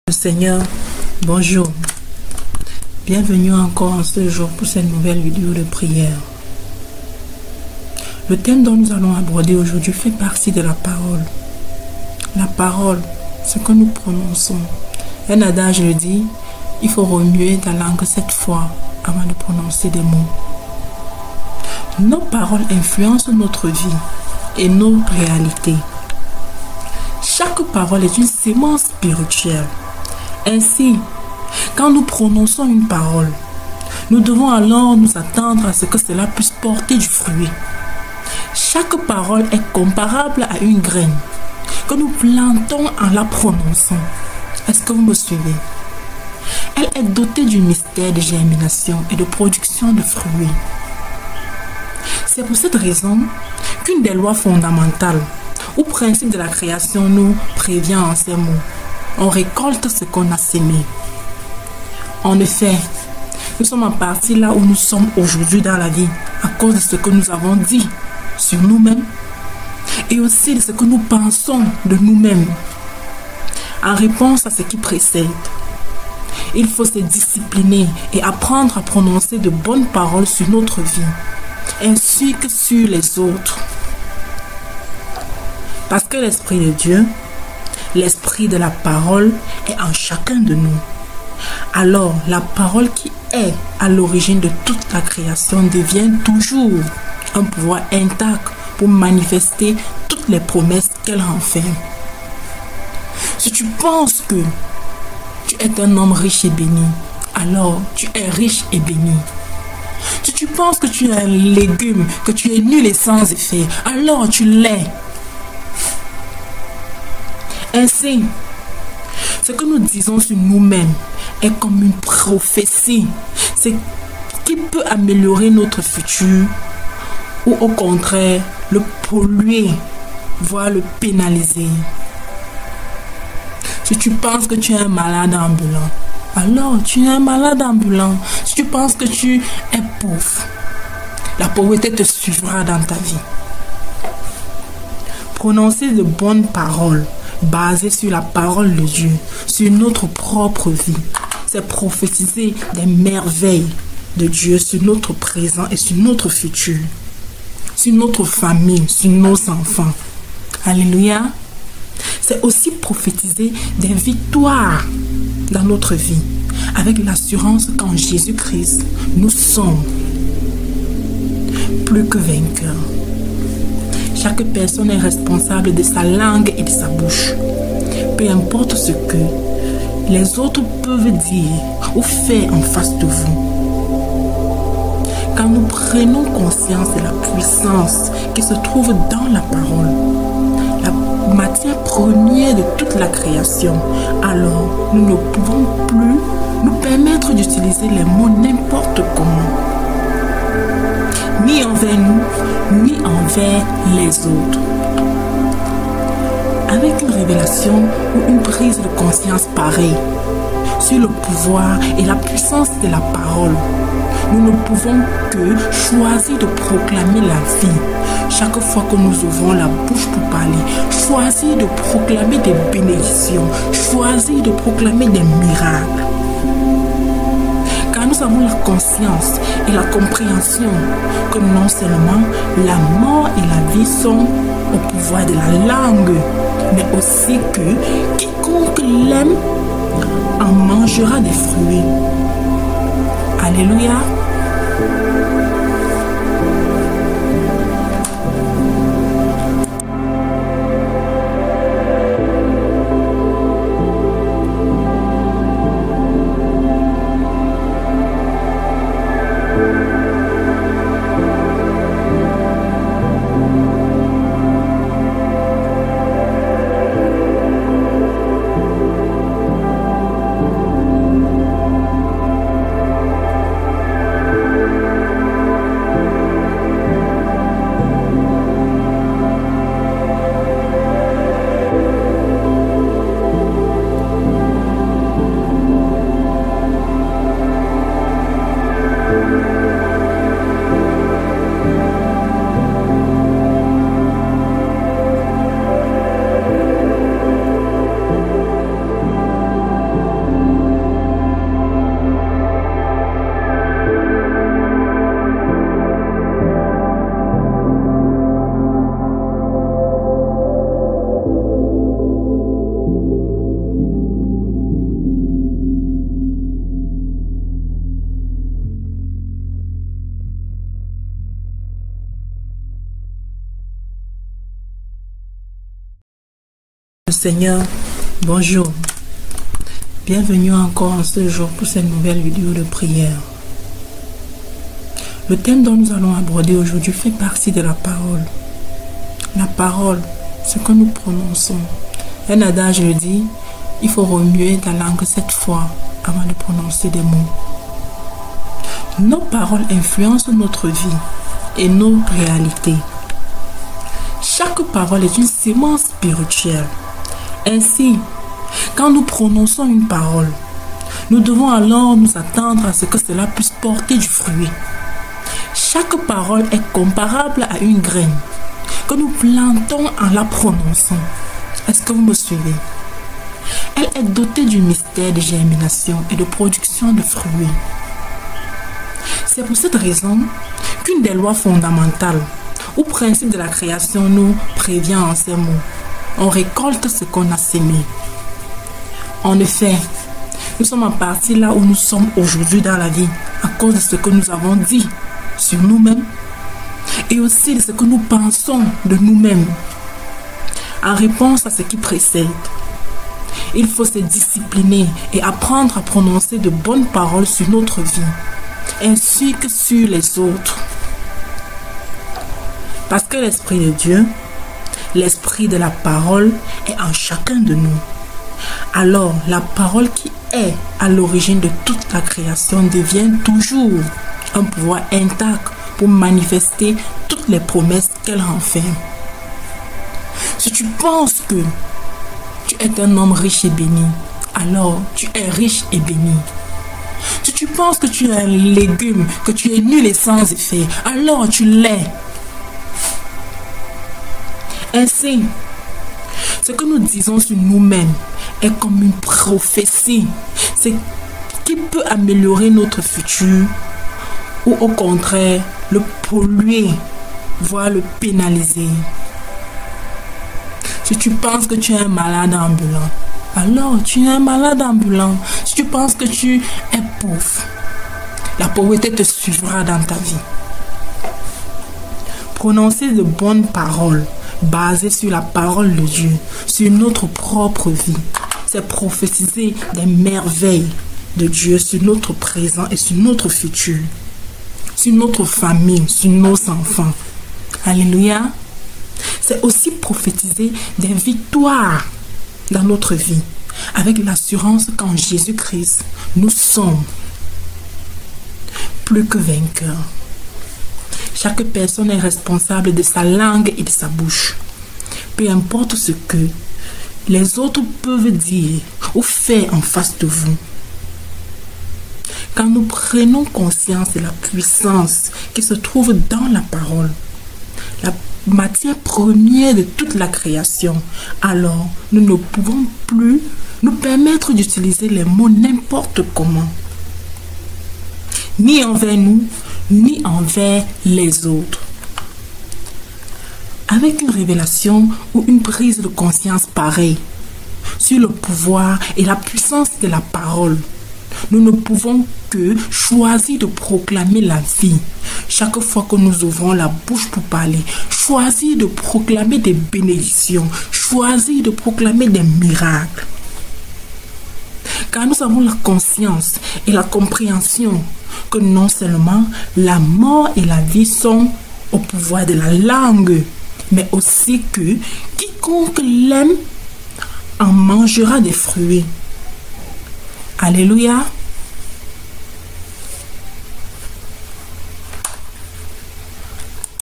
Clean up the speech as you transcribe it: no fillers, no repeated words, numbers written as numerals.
Le Seigneur, bonjour. Bienvenue encore en ce jour pour cette nouvelle vidéo de prière. Le thème dont nous allons aborder aujourd'hui fait partie de la parole. La parole, ce que nous prononçons. Un adage le dit, il faut remuer ta langue 7 fois avant de prononcer des mots. Nos paroles influencent notre vie et nos réalités. Chaque parole est une sémence spirituelle. Ainsi, quand nous prononçons une parole, nous devons alors nous attendre à ce que cela puisse porter du fruit. Chaque parole est comparable à une graine que nous plantons en la prononçant. Est-ce que vous me suivez? Elle est dotée du mystère de germination et de production de fruits. C'est pour cette raison qu'une des lois fondamentales ou principes de la création nous prévient en ces mots. On récolte ce qu'on a sémé. En effet, nous sommes en partie là où nous sommes aujourd'hui dans la vie à cause de ce que nous avons dit sur nous-mêmes et aussi de ce que nous pensons de nous-mêmes. En réponse à ce qui précède, il faut se discipliner et apprendre à prononcer de bonnes paroles sur notre vie, ainsi que sur les autres. Parce que l'Esprit de Dieu, l'Esprit de la parole est en chacun de nous. Alors, la parole qui est à l'origine de toute la création devient toujours un pouvoir intact pour manifester toutes les promesses qu'elle renferme. Si tu penses que tu es un homme riche et béni, alors tu es riche et béni. Si tu penses que tu es un légume, que tu es nul et sans effet, alors tu l'es. Ainsi, ce que nous disons sur nous-mêmes est comme une prophétie. C'est qui peut améliorer notre futur ou au contraire le polluer, voire le pénaliser. Si tu penses que tu es un malade ambulant, alors tu es un malade ambulant. Si tu penses que tu es pauvre, la pauvreté te suivra dans ta vie. Prononcer de bonnes paroles basées sur la parole de Dieu, sur notre propre vie, c'est prophétiser des merveilles de Dieu sur notre présent et sur notre futur, sur notre famille, sur nos enfants. Alléluia. C'est aussi prophétiser des victoires dans notre vie, avec l'assurance qu'en Jésus-Christ, nous sommes plus que vainqueurs. Chaque personne est responsable de sa langue et de sa bouche. Peu importe ce que les autres peuvent dire ou faire en face de vous. Quand nous prenons conscience de la puissance qui se trouve dans la parole, la matière première de toute la création, alors nous ne pouvons plus nous permettre d'utiliser les mots n'importe comment, ni envers nous, ni envers les autres. Avec une révélation ou une prise de conscience pareille sur le pouvoir et la puissance de la parole, nous ne pouvons que choisir de proclamer la vie. Chaque fois que nous ouvrons la bouche pour parler, choisir de proclamer des bénédictions, choisir de proclamer des miracles. Car nous avons la conscience et la compréhension que non seulement la mort et la vie sont au pouvoir de la langue, mais aussi que quiconque l'aime en mangera des fruits. Alléluia. Seigneur, bonjour. Bienvenue encore en ce jour pour cette nouvelle vidéo de prière. Le thème dont nous allons aborder aujourd'hui fait partie de la parole. La parole, ce que nous prononçons. Un adage le dit, il faut remuer ta langue 7 fois avant de prononcer des mots. Nos paroles influencent notre vie et nos réalités. Chaque parole est une sémence spirituelle. Ainsi, quand nous prononçons une parole, nous devons alors nous attendre à ce que cela puisse porter du fruit. Chaque parole est comparable à une graine que nous plantons en la prononçant. Est-ce que vous me suivez? Elle est dotée du mystère de germination et de production de fruits. C'est pour cette raison qu'une des lois fondamentales ou principes de la création nous prévient en ces mots. On récolte ce qu'on a sémé. En effet, nous sommes en partie là où nous sommes aujourd'hui dans la vie à cause de ce que nous avons dit sur nous-mêmes et aussi de ce que nous pensons de nous-mêmes. En réponse à ce qui précède, il faut se discipliner et apprendre à prononcer de bonnes paroles sur notre vie, ainsi que sur les autres. Parce que l'Esprit de Dieu, l'Esprit de la parole est en chacun de nous. Alors, la parole qui est à l'origine de toute la création devient toujours un pouvoir intact pour manifester toutes les promesses qu'elle renferme. Si tu penses que tu es un homme riche et béni, alors tu es riche et béni. Si tu penses que tu es un légume, que tu es nul et sans effet, alors tu l'es. Ainsi, ce que nous disons sur nous-mêmes est comme une prophétie. C'est qui peut améliorer notre futur ou au contraire le polluer, voire le pénaliser. Si tu penses que tu es un malade ambulant, alors tu es un malade ambulant. Si tu penses que tu es pauvre, la pauvreté te suivra dans ta vie. Prononcer de bonnes paroles basées sur la parole de Dieu, sur notre propre vie, c'est prophétiser des merveilles de Dieu sur notre présent et sur notre futur, sur notre famille, sur nos enfants. Alléluia. C'est aussi prophétiser des victoires dans notre vie, avec l'assurance qu'en Jésus-Christ, nous sommes plus que vainqueurs. Chaque personne est responsable de sa langue et de sa bouche. Peu importe ce que les autres peuvent dire ou faire en face de vous. Quand nous prenons conscience de la puissance qui se trouve dans la parole, la matière première de toute la création, alors nous ne pouvons plus nous permettre d'utiliser les mots n'importe comment, ni envers nous, ni envers les autres. Avec une révélation ou une prise de conscience pareille sur le pouvoir et la puissance de la parole, nous ne pouvons que choisir de proclamer la vie. Chaque fois que nous ouvrons la bouche pour parler, choisir de proclamer des bénédictions, choisir de proclamer des miracles. Car nous avons la conscience et la compréhension que non seulement la mort et la vie sont au pouvoir de la langue, mais aussi que quiconque l'aime en mangera des fruits. Alléluia.